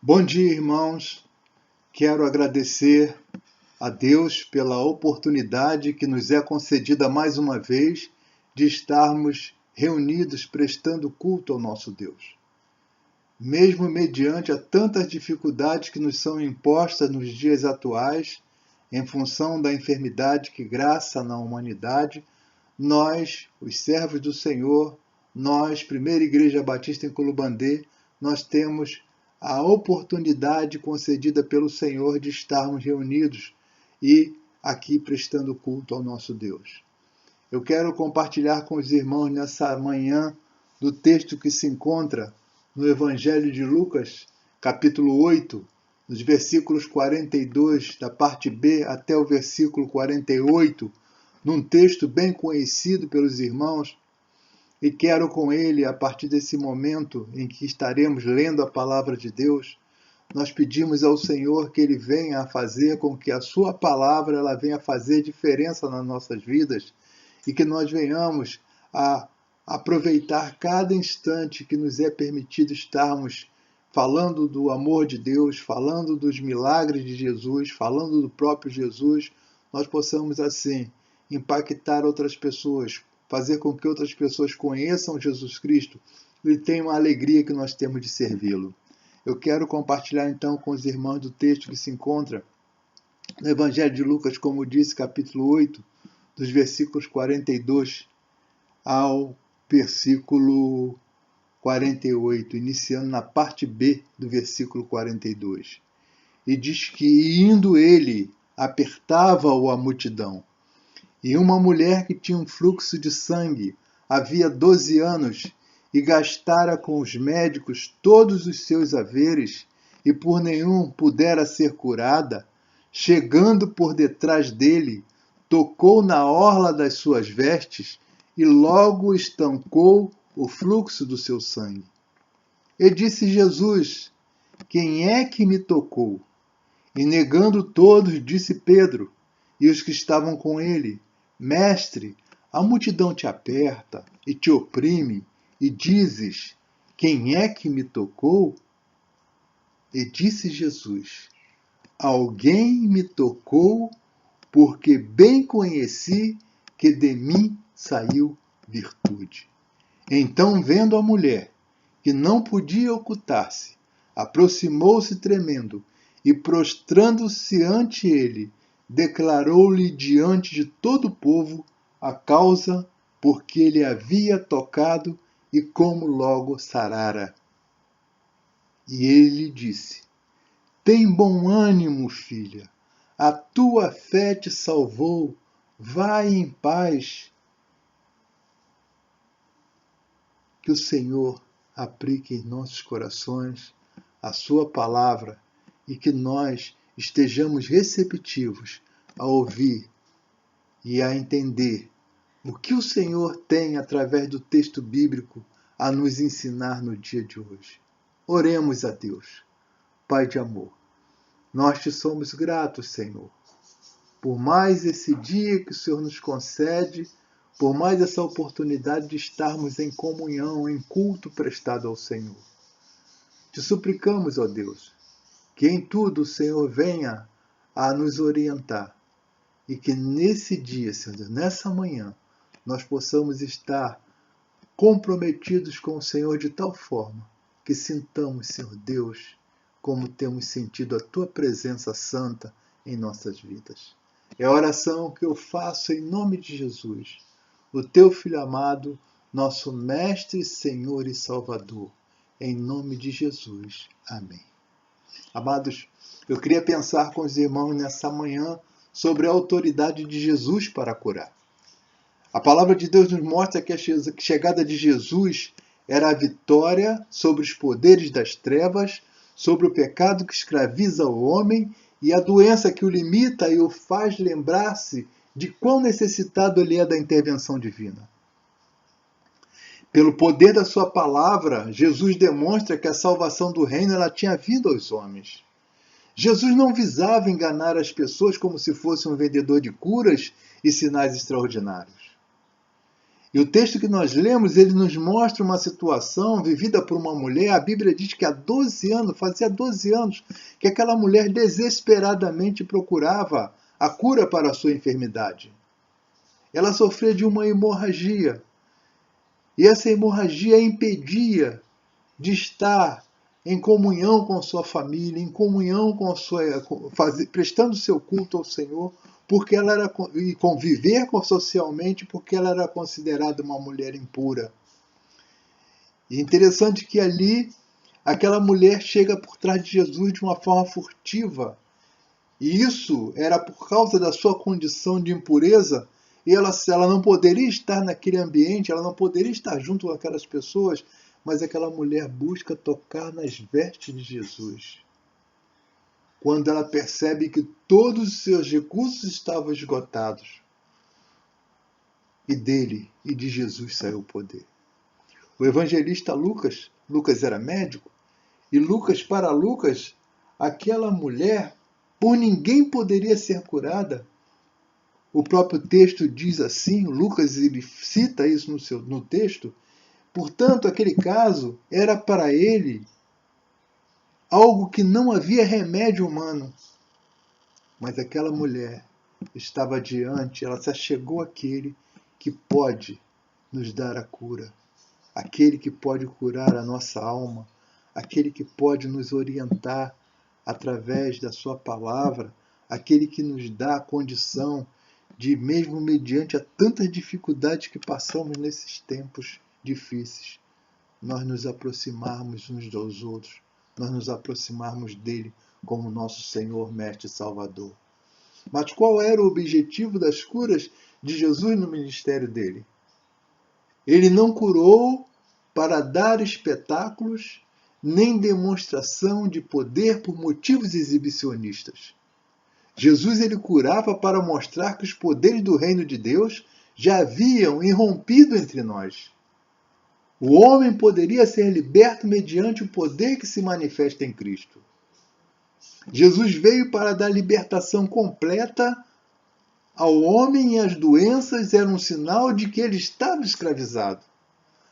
Bom dia, irmãos. Quero agradecer a Deus pela oportunidade que nos é concedida mais uma vez de estarmos reunidos prestando culto ao nosso Deus. Mesmo mediante a tantas dificuldades que nos são impostas nos dias atuais, em função da enfermidade que graça na humanidade, nós, os servos do Senhor, nós, Primeira Igreja Batista em Culubandê, nós temos a oportunidade concedida pelo Senhor de estarmos reunidos e aqui prestando culto ao nosso Deus. Eu quero compartilhar com os irmãos nessa manhã do texto que se encontra no Evangelho de Lucas, capítulo 8, nos versículos 42, da parte B até o versículo 48, num texto bem conhecido pelos irmãos, e quero com ele, a partir desse momento em que estaremos lendo a palavra de Deus, nós pedimos ao Senhor que Ele venha a fazer com que a Sua palavra ela venha a fazer diferença nas nossas vidas e que nós venhamos a aproveitar cada instante que nos é permitido estarmos falando do amor de Deus, falando dos milagres de Jesus, falando do próprio Jesus, nós possamos assim impactar outras pessoas, fazer com que outras pessoas conheçam Jesus Cristo e tenham a alegria que nós temos de servi-lo. Eu quero compartilhar então com os irmãos do texto que se encontra no Evangelho de Lucas, como disse, capítulo 8, dos versículos 42 ao versículo 48, iniciando na parte B do versículo 42. E diz que, indo ele, apertava-o a multidão. E uma mulher que tinha um fluxo de sangue havia 12 anos e gastara com os médicos todos os seus haveres e por nenhum pudera ser curada, chegando por detrás dele, tocou na orla das suas vestes e logo estancou o fluxo do seu sangue. E disse Jesus: quem é que me tocou? E negando todos, disse Pedro e os que estavam com ele: Mestre, a multidão te aperta e te oprime, e dizes: quem é que me tocou? E disse Jesus: alguém me tocou, porque bem conheci que de mim saiu virtude. Então, vendo a mulher, que não podia ocultar-se, aproximou-se tremendo e, prostrando-se ante ele, declarou-lhe diante de todo o povo a causa por que ele havia tocado e como logo sarara. E ele disse: tem bom ânimo, filha, a tua fé te salvou, vai em paz. Que o Senhor aplique em nossos corações a sua palavra e que nós estejamos receptivos a ouvir e a entender o que o Senhor tem através do texto bíblico a nos ensinar no dia de hoje. Oremos a Deus. Pai de amor, nós te somos gratos, Senhor, por mais esse dia que o Senhor nos concede, por mais essa oportunidade de estarmos em comunhão, em culto prestado ao Senhor. Te suplicamos, ó Deus, que em tudo o Senhor venha a nos orientar e que nesse dia, Senhor, nessa manhã, nós possamos estar comprometidos com o Senhor de tal forma que sintamos, Senhor Deus, como temos sentido a Tua presença santa em nossas vidas. É a oração que eu faço em nome de Jesus, o Teu Filho amado, nosso Mestre, Senhor e Salvador. Em nome de Jesus. Amém. Amados, eu queria pensar com os irmãos nessa manhã sobre a autoridade de Jesus para curar. A palavra de Deus nos mostra que a chegada de Jesus era a vitória sobre os poderes das trevas, sobre o pecado que escraviza o homem e a doença que o limita e o faz lembrar-se de quão necessitado ele é da intervenção divina. Pelo poder da sua palavra, Jesus demonstra que a salvação do reino ela tinha vindo aos homens. Jesus não visava enganar as pessoas como se fosse um vendedor de curas e sinais extraordinários. E o texto que nós lemos, ele nos mostra uma situação vivida por uma mulher. A Bíblia diz que há 12 anos, fazia 12 anos, que aquela mulher desesperadamente procurava a cura para a sua enfermidade. Ela sofria de uma hemorragia. E essa hemorragia a impedia de estar em comunhão com sua família, em comunhão com prestando seu culto ao Senhor, porque ela era e conviver socialmente, porque ela era considerada uma mulher impura. E interessante que ali aquela mulher chega por trás de Jesus de uma forma furtiva. E isso era por causa da sua condição de impureza. E ela não poderia estar naquele ambiente, ela não poderia estar junto com aquelas pessoas, mas aquela mulher busca tocar nas vestes de Jesus. Quando ela percebe que todos os seus recursos estavam esgotados. E dele e de Jesus saiu o poder. O evangelista Lucas era médico, e para Lucas, aquela mulher, por ninguém poderia ser curada. O próprio texto diz assim, Lucas ele cita isso no texto. Portanto, aquele caso era para ele algo que não havia remédio humano. Mas aquela mulher estava diante, ela se achegou àquele que pode nos dar a cura, aquele que pode curar a nossa alma, aquele que pode nos orientar através da sua palavra, aquele que nos dá a condição de, mesmo mediante a tantas dificuldades que passamos nesses tempos difíceis, nós nos aproximarmos uns dos outros, nós nos aproximarmos dele como nosso Senhor, Mestre e Salvador. Mas qual era o objetivo das curas de Jesus no ministério dele? Ele não curou para dar espetáculos, nem demonstração de poder por motivos exibicionistas. Jesus ele curava para mostrar que os poderes do reino de Deus já haviam irrompido entre nós. O homem poderia ser liberto mediante o poder que se manifesta em Cristo. Jesus veio para dar libertação completa ao homem, e as doenças eram um sinal de que ele estava escravizado.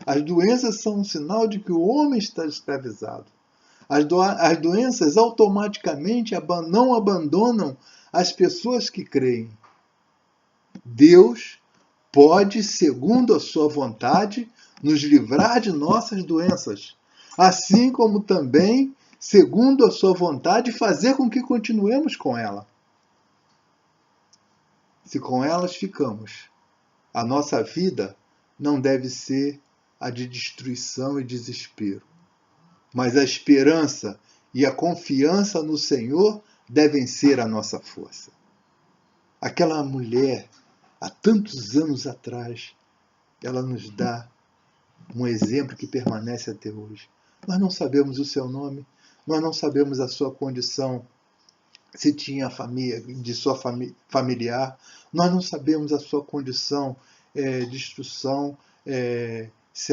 As doenças são um sinal de que o homem está escravizado. As doenças automaticamente não abandonam as pessoas que creem. Deus pode, segundo a sua vontade, nos livrar de nossas doenças, assim como também, segundo a sua vontade, fazer com que continuemos com ela. Se com elas ficamos, a nossa vida não deve ser a de destruição e desespero, mas a esperança e a confiança no Senhor devem ser a nossa força. Aquela mulher, há tantos anos atrás, ela nos dá um exemplo que permanece até hoje. Nós não sabemos o seu nome, nós não sabemos a sua condição, se tinha família, de sua familiar, nós não sabemos a sua condição de instrução, se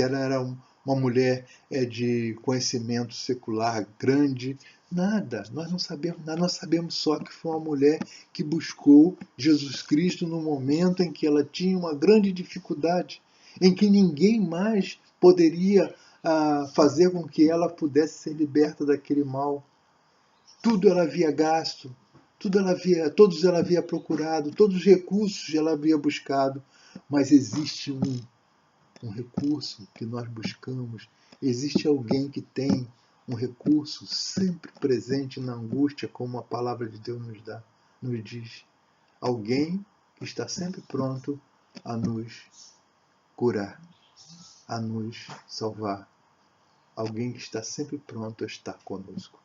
ela era uma mulher de conhecimento secular grande, nada, nós não sabemos nada, nós sabemos só que foi uma mulher que buscou Jesus Cristo no momento em que ela tinha uma grande dificuldade, em que ninguém mais poderia fazer com que ela pudesse ser liberta daquele mal. Tudo ela havia gasto, todos ela havia procurado, todos os recursos ela havia buscado, mas existe um recurso que nós buscamos, existe alguém que tem um recurso sempre presente na angústia, como a palavra de Deus nos diz. Alguém que está sempre pronto a nos curar, a nos salvar. Alguém que está sempre pronto a estar conosco.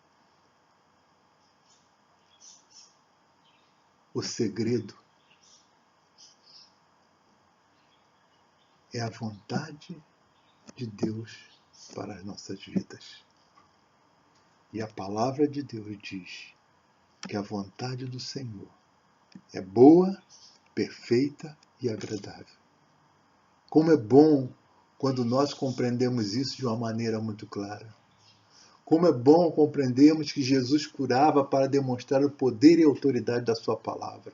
O segredo é a vontade de Deus para as nossas vidas. E a palavra de Deus diz que a vontade do Senhor é boa, perfeita e agradável. Como é bom quando nós compreendemos isso de uma maneira muito clara. Como é bom compreendermos que Jesus curava para demonstrar o poder e a autoridade da sua palavra.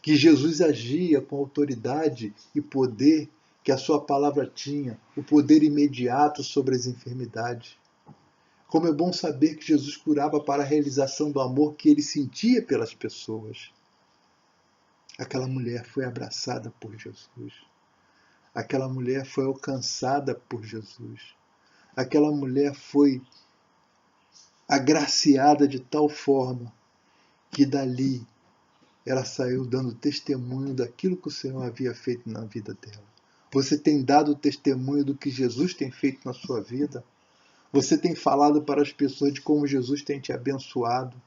que Jesus agia com autoridade e poder que a sua palavra tinha, o poder imediato sobre as enfermidades. Como é bom saber que Jesus curava para a realização do amor que ele sentia pelas pessoas. Aquela mulher foi abraçada por Jesus. Aquela mulher foi alcançada por Jesus. Aquela mulher foi agraciada de tal forma que dali ela saiu dando testemunho daquilo que o Senhor havia feito na vida dela. Você tem dado testemunho do que Jesus tem feito na sua vida? Você tem falado para as pessoas de como Jesus tem te abençoado?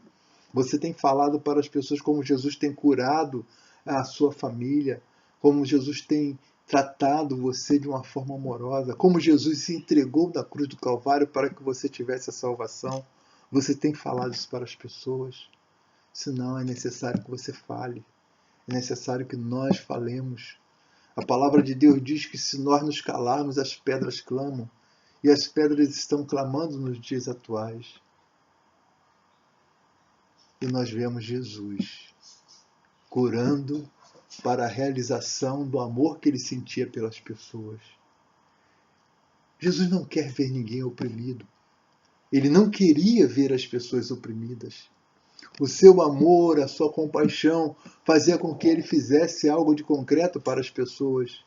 Você tem falado para as pessoas como Jesus tem curado a sua família? Como Jesus tem tratado você de uma forma amorosa? Como Jesus se entregou na cruz do Calvário para que você tivesse a salvação? Você tem falado isso para as pessoas? Se não, é necessário que você fale. É necessário que nós falemos. A palavra de Deus diz que se nós nos calarmos, as pedras clamam. E as pedras estão clamando nos dias atuais. E nós vemos Jesus curando para a realização do amor que ele sentia pelas pessoas. Jesus não quer ver ninguém oprimido. Ele não queria ver as pessoas oprimidas. O seu amor, a sua compaixão fazia com que ele fizesse algo de concreto para as pessoas.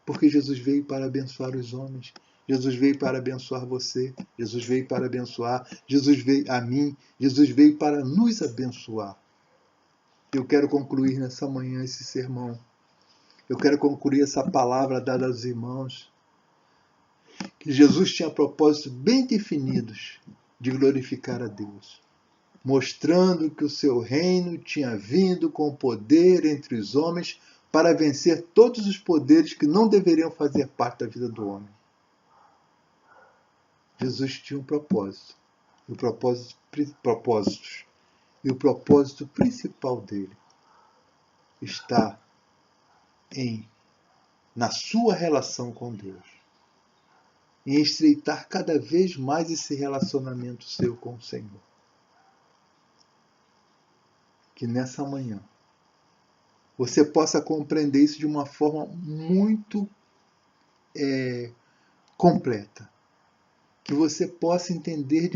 Porque Jesus veio para abençoar os homens. Jesus veio para abençoar você. Jesus veio para abençoar. Jesus veio a mim. Jesus veio para nos abençoar. Eu quero concluir nessa manhã esse sermão. Eu quero concluir essa palavra dada aos irmãos. Que Jesus tinha propósitos bem definidos de glorificar a Deus, mostrando que o seu reino tinha vindo com poder entre os homens para vencer todos os poderes que não deveriam fazer parte da vida do homem. Jesus tinha um propósito, propósitos, e o propósito principal dele está na sua relação com Deus, em estreitar cada vez mais esse relacionamento seu com o Senhor. Que nessa manhã você possa compreender isso de uma forma muito completa. Que você possa entender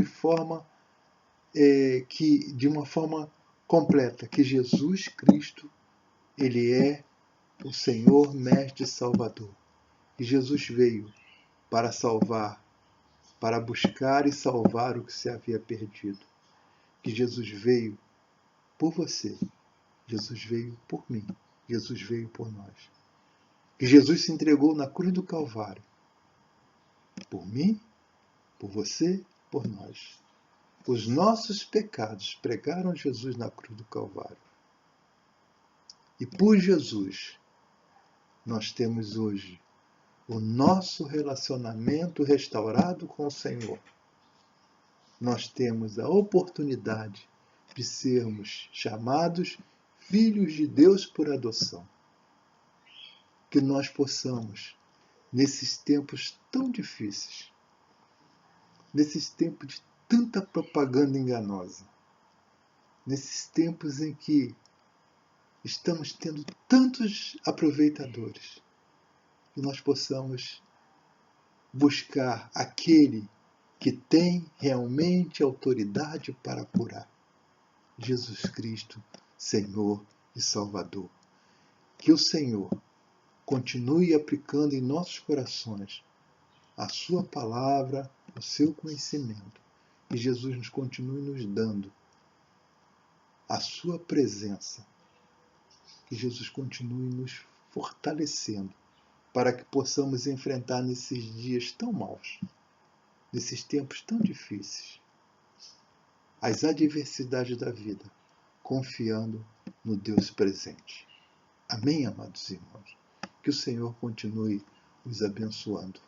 de uma forma completa que Jesus Cristo, ele é o Senhor, Mestre e Salvador. E Jesus veio para salvar, para buscar e salvar o que se havia perdido. Que Jesus veio por você. Jesus veio por mim. Jesus veio por nós. Que Jesus se entregou na cruz do Calvário. Por mim, por você, por nós. Os nossos pecados pregaram Jesus na cruz do Calvário. E por Jesus, nós temos hoje o nosso relacionamento restaurado com o Senhor. Nós temos a oportunidade de sermos chamados filhos de Deus por adoção. Que nós possamos, nesses tempos tão difíceis, nesses tempos de tanta propaganda enganosa, nesses tempos em que estamos tendo tantos aproveitadores, que nós possamos buscar aquele que tem realmente autoridade para curar. Jesus Cristo, Senhor e Salvador. Que o Senhor continue aplicando em nossos corações a sua palavra, o seu conhecimento. E Jesus nos continue nos dando a sua presença. Que Jesus continue nos fortalecendo para que possamos enfrentar nesses dias tão maus, nesses tempos tão difíceis, as adversidades da vida, confiando no Deus presente. Amém, amados irmãos? Que o Senhor continue os abençoando.